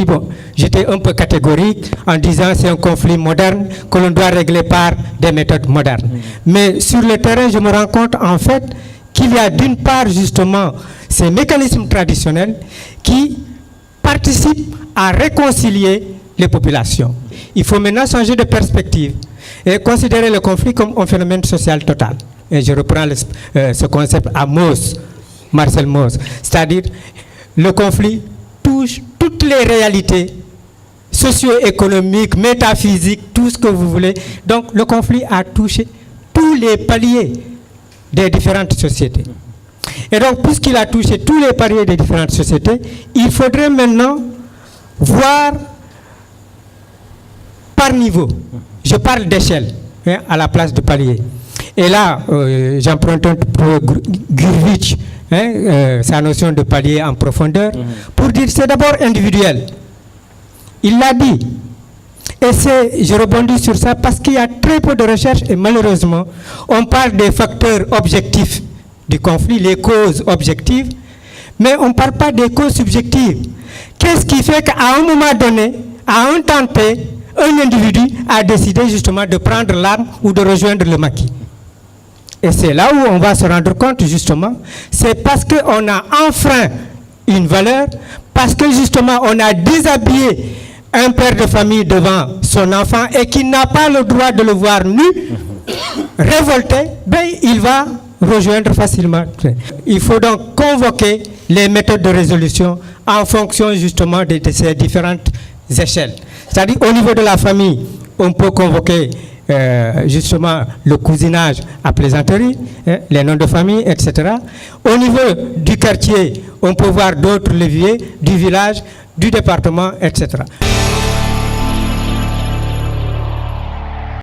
bon, j'étais un peu catégorique en disant c'est un conflit moderne que l'on doit régler par des méthodes modernes. Mais sur le terrain, je me rends compte en fait qu'il y a d'une part justement ces mécanismes traditionnels qui participent à réconcilier les populations. Il faut maintenant changer de perspective et considérer le conflit comme un phénomène social total. Et je reprends ce concept à Mauss, Marcel Mauss, c'est-à-dire le conflit touche toutes les réalités socio-économiques, métaphysiques, tout ce que vous voulez. Donc le conflit a touché tous les paliers des différentes sociétés. Et donc, puisqu'il a touché tous les paliers des différentes sociétés, il faudrait maintenant voir par niveau. Je parle d'échelle, hein, à la place de palier. Et là, j'emprunte un peu Gurvitch, sa notion de palier en profondeur, pour dire que c'est d'abord individuel. Il l'a dit. Et je rebondis sur ça parce qu'il y a très peu de recherches et malheureusement, on parle des facteurs objectifs du conflit, les causes objectives, mais on ne parle pas des causes subjectives. Qu'est-ce qui fait qu'à un moment donné, à un temps T, un individu a décidé justement de prendre l'arme ou de rejoindre le maquis? Et c'est là où on va se rendre compte justement, c'est parce qu'on a enfreint une valeur, parce que justement on a déshabillé un père de famille devant son enfant et qui n'a pas le droit de le voir nu, révolté, ben il va rejoindre facilement. Il faut donc convoquer les méthodes de résolution en fonction justement de ces différentes échelles. C'est-à-dire au niveau de la famille, on peut convoquer justement le cousinage à plaisanterie, les noms de famille, etc. Au niveau du quartier, on peut voir d'autres leviers, du village, du département, etc.